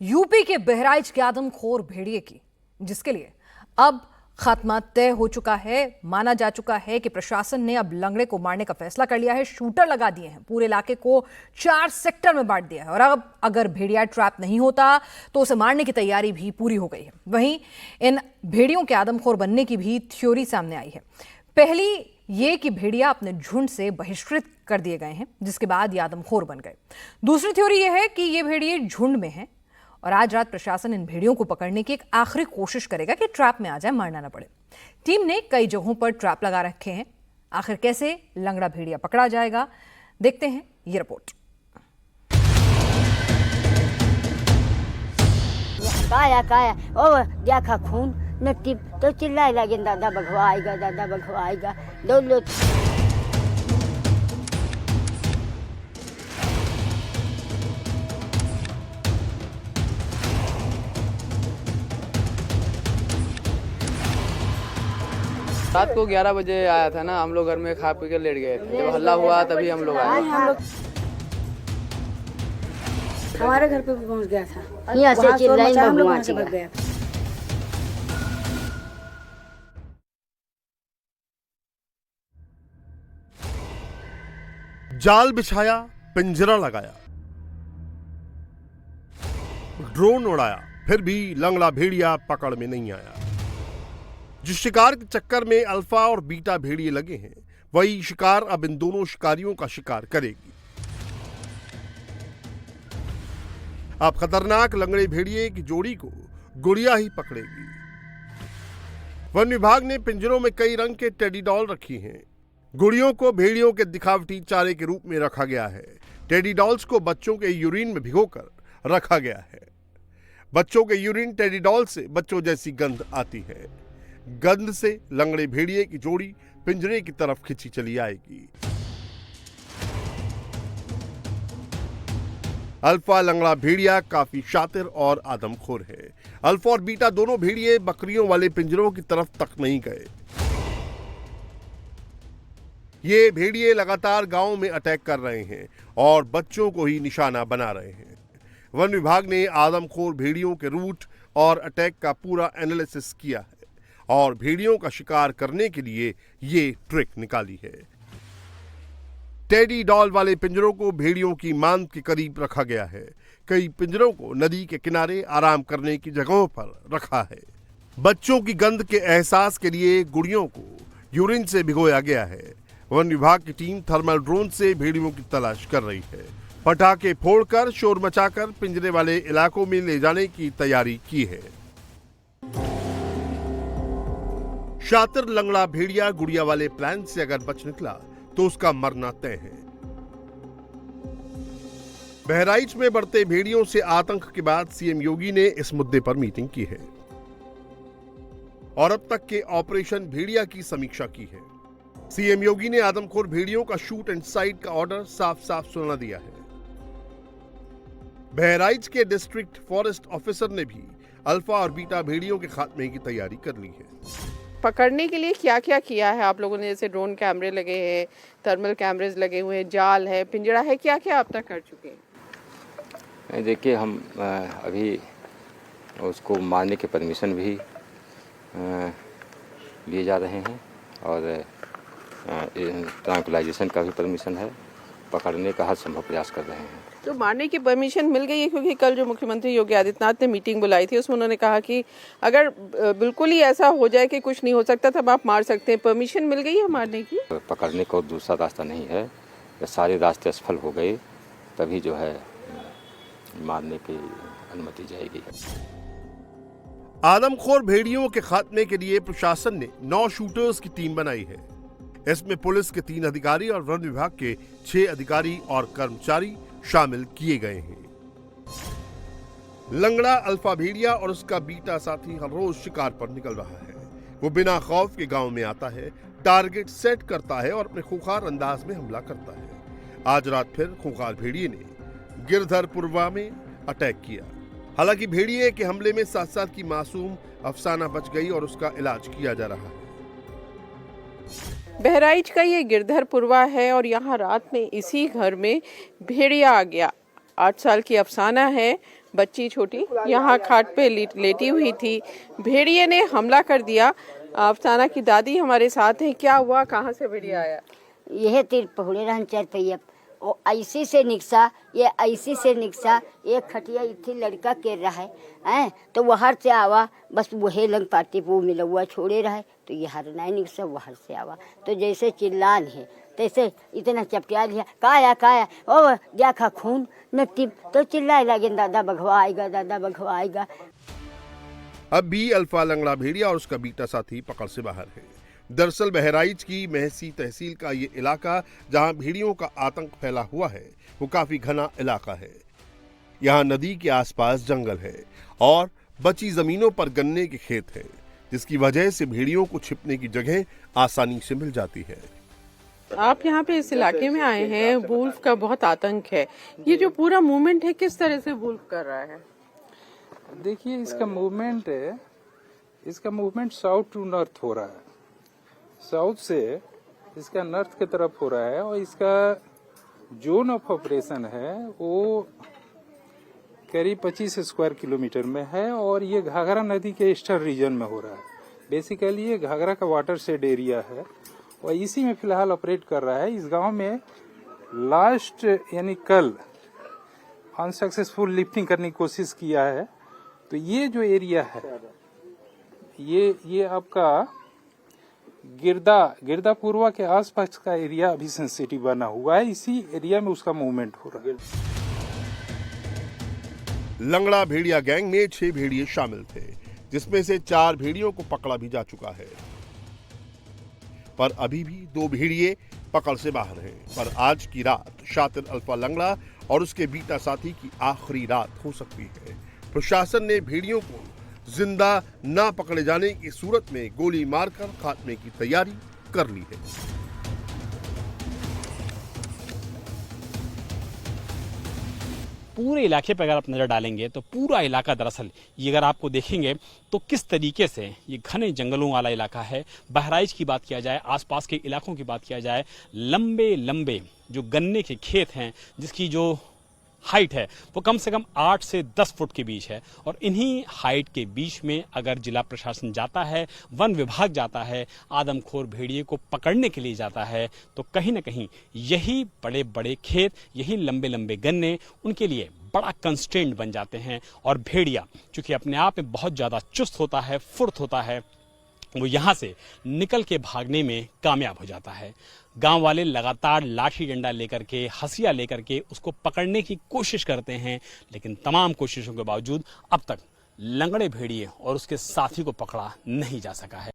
UP के बहराइच के आदमखोर भेड़िए की, जिसके लिए अब खात्मा तय हो चुका है। माना जा चुका है कि प्रशासन ने अब लंगड़े को मारने का फैसला कर लिया है। शूटर लगा दिए हैं, पूरे इलाके को 4 सेक्टर में बांट दिया है और अब अगर भेड़िया ट्रैप नहीं होता तो उसे मारने की तैयारी भी पूरी हो गई है। वहीं इन भेड़ियों के आदमखोर बनने की भी थ्योरी सामने आई है। पहली ये कि भेड़िया अपने झुंड से बहिष्कृत कर दिए गए हैं, जिसके बाद ये आदमखोर बन गए। दूसरी थ्योरी यह है कि ये भेड़िए झुंड में हैं और आज रात प्रशासन इन भेड़ियों को पकड़ने की एक आखिरी कोशिश करेगा कि ट्रैप में आ जाए, मारना ना पड़े। टीम ने कई जगहों पर ट्रैप लगा रखे हैं। आखिर कैसे लंगड़ा भेड़िया पकड़ा जाएगा, देखते हैं ये रिपोर्ट। काया काया ओ देखा खून नट्टी तो चिल्लाए लगे, दादा बघवा आएगा, दादा बघवा आएगा। दो लोग रात को 11 बजे आया था ना, हम लोग घर में खा पी के लेट गए थे। जब हल्ला हुआ तभी हम लोग आए। हमारे घर पे भी पहुंच गया था। यहाँ से चिल्लाए हम लोग बघवा वहाँ से भाग गए। जाल बिछाया, पिंजरा लगाया, ड्रोन उड़ाया, फिर भी लंगड़ा भेड़िया पकड़ में नहीं आया। जिस शिकार के चक्कर में अल्फा और बीटा भेड़िए लगे हैं, वही शिकार अब इन दोनों शिकारियों का शिकार करेगी। अब खतरनाक लंगड़े भेड़िए की जोड़ी को गुड़िया ही पकड़ेगी। वन विभाग ने पिंजरों में कई रंग के टेडी डॉल रखी हैं। गुड़ियों को भेड़ियों के दिखावटी चारे के रूप में रखा गया है। टेडी डॉल्स को बच्चों के यूरिन में भिगोकर रखा गया है। बच्चों के यूरिन टेडी डॉल से बच्चों जैसी गंध आती है। गंध से लंगड़े भेड़िए की जोड़ी पिंजरे की तरफ खिंची चली आएगी। अल्फा लंगड़ा भेड़िया काफी शातिर और आदमखोर है। अल्फा और बीटा दोनों भेड़िए बकरियों वाले पिंजरों की तरफ तक नहीं गए। ये भेड़िए लगातार गांव में अटैक कर रहे हैं और बच्चों को ही निशाना बना रहे हैं। वन विभाग ने आदमखोर भेड़ियों के रूट और अटैक का पूरा एनालिसिस किया है और भेड़ियों का शिकार करने के लिए ये ट्रिक निकाली है। टेडी डॉल वाले पिंजरों को भेड़ियों की मांद के करीब रखा गया है। कई पिंजरों को नदी के किनारे आराम करने की जगहों पर रखा है। बच्चों की गंध के एहसास के लिए गुड़ियों को यूरिन से भिगोया गया है। वन विभाग की टीम थर्मल ड्रोन से भेड़ियों की तलाश कर रही है। पटाखे फोड़कर, शोर मचाकर पिंजरे वाले इलाकों में ले जाने की तैयारी की है। शातिर लंगड़ा भेड़िया गुड़िया वाले प्लान से अगर बच निकला तो उसका मरना तय है। बहराइच में बढ़ते भेड़ियों से आतंक के बाद सीएम योगी ने इस मुद्दे पर मीटिंग की है और अब तक के ऑपरेशन भेड़िया की समीक्षा की है। सीएम योगी ने आदमखोर भेड़ियों का शूट एंड साइट का ऑर्डर साफ साफ सुना दिया है। बहराइच के डिस्ट्रिक्ट फॉरेस्ट ऑफिसर ने भी अल्फा और बीटा भेड़ियों के खात्मे की तैयारी कर ली है। पकड़ने के लिए क्या क्या किया है आप लोगों ने? जैसे ड्रोन कैमरे लगे हैं, थर्मल कैमरेज लगे हुए हैं, जाल है, पिंजरा है, क्या क्या आप तक कर चुके हैं? देखिए, हम अभी उसको मारने के परमिशन भी लिए जा रहे हैं और ट्रैंकुलाइजेशन का भी परमिशन है। पकड़ने का हर संभव प्रयास कर रहे हैं। तो मारने की परमिशन मिल गई है, क्योंकि कल जो मुख्यमंत्री योगी आदित्यनाथ ने मीटिंग बुलाई थी उसमें उन्होंने कहा कि अगर बिल्कुल ही ऐसा हो जाए कि कुछ नहीं हो सकता तब आप मार सकते हैं। परमिशन मिल गई है मारने की? पकड़ने का दूसरा रास्ता नहीं है। सारे रास्ते असफल हो गए तभी जो है मारने की अनुमति जाएगी। आदमखोर भेड़ियों के खात्मे के लिए प्रशासन ने 9 शूटर्स की टीम बनाई है। इसमें पुलिस के 3 अधिकारी और वन विभाग के 6 अधिकारी और कर्मचारी शामिल किए गए हैं। लंगड़ा अल्फा भेड़िया और उसका बीटा साथी हर रोज शिकार पर निकल रहा है। वो बिना खौफ के गांव में आता है, टारगेट सेट करता है और अपने खूंखार अंदाज में हमला करता है। आज रात फिर खूंखार भेड़िए ने गिरधरपुरवा में अटैक किया। हालांकि भेड़िए के हमले में 7 साल की मासूम अफसाना बच गई और उसका इलाज किया जा रहा है। बहराइच का ये गिरधरपुरवा है और यहाँ रात में इसी घर में भेड़िया आ गया। 8 साल की अफसाना है, बच्ची छोटी यहाँ खाट पे लेटी हुई थी। भेड़िए ने हमला कर दिया। अफसाना की दादी हमारे साथ हैं। क्या हुआ, कहाँ से भेड़िया आया? यह तीर पहुड़े रहन 4 पहिया और ऐसी से निकसा, ये ऐसी से निकसा, एक खटिया इतनी लड़का कर रहा है तो वहर से आवा, बस वही लंग पार्टी वो मिला हुआ छोड़े रहा तो ये हर नहीं निकसा, वहर से आवा तो जैसे चिल्लान है तैसे इतना चपटिया लिया, काया ओ क्या खा खून नट्टी, तो चिल्लाए लगे दादा बघवा आएगा, दादा बघवा आएगा। अब भी अल्फा लंगड़ा भेड़िया और उसका बीटा साथी पकड़ से बाहर है। दरअसल बहराइच की महसी तहसील का ये इलाका जहां भेड़ियों का आतंक फैला हुआ है वो काफी घना इलाका है। यहाँ नदी के आसपास जंगल है और बची जमीनों पर गन्ने के खेत हैं, जिसकी वजह से भेड़ियों को छिपने की जगह आसानी से मिल जाती है। आप यहाँ पे इस इलाके में आए हैं, वुल्फ का बहुत आतंक है। ये जो पूरा मूवमेंट है किस तरह से वुल्फ कर रहा है? देखिए इसका मूवमेंट साउथ टू नॉर्थ हो रहा है, साउथ से इसका नॉर्थ की तरफ हो रहा है और इसका जोन ऑफ ऑपरेशन है वो करीब 25 स्क्वायर किलोमीटर में है और ये घाघरा नदी के ईस्टर्न रीजन में हो रहा है। बेसिकली ये घाघरा का वाटर शेड एरिया है और इसी में फिलहाल ऑपरेट कर रहा है। इस गांव में लास्ट यानी कल अनसक्सेसफुल लिफ्टिंग करने की कोशिश किया है। तो ये जो एरिया है ये आपका गिरदा पूर्वा के आसपास का एरिया अभी सेंसिटिव बना हुआ है, इसी एरिया में उसका मूवमेंट हो रहा है। लंगड़ा भेड़िया गैंग में 6 भेड़िए शामिल थे, जिसमें से 4 भेड़ियों को पकड़ा भी जा चुका है, पर अभी भी 2 भेड़िए पकड़ से बाहर हैं। पर आज की रात शातिर अल्फा लंगड़ा और उसके बीटा साथी की आखिरी रात हो सकती है। प्रशासन ने भेड़ियों को जिंदा ना पकड़े जाने की सूरत में गोली मारकर खात्मे की तैयारी कर ली है। पूरे इलाके पर अगर आप नजर डालेंगे तो पूरा इलाका दरअसल ये अगर आपको देखेंगे तो किस तरीके से ये घने जंगलों वाला इलाका है। बहराइच की बात किया जाए, आसपास के इलाकों की बात किया जाए, लंबे लंबे जो गन्ने के खेत हैं जिसकी जो हाइट है वो कम से कम 8 से 10 फुट के बीच है और इन्हीं हाइट के बीच में अगर जिला प्रशासन जाता है, वन विभाग जाता है, आदमखोर भेड़िए को पकड़ने के लिए जाता है तो कहीं ना कहीं यही बड़े बड़े खेत, यही लंबे लंबे गन्ने उनके लिए बड़ा कंस्ट्रेंट बन जाते हैं। और भेड़िया चूंकि अपने आप में बहुत ज़्यादा चुस्त होता है, फुर्त होता है, वो यहाँ से निकल के भागने में कामयाब हो जाता है। गांव वाले लगातार लाठी डंडा लेकर के, हंसिया लेकर के उसको पकड़ने की कोशिश करते हैं, लेकिन तमाम कोशिशों के बावजूद अब तक लंगड़े भेड़िए और उसके साथी को पकड़ा नहीं जा सका है।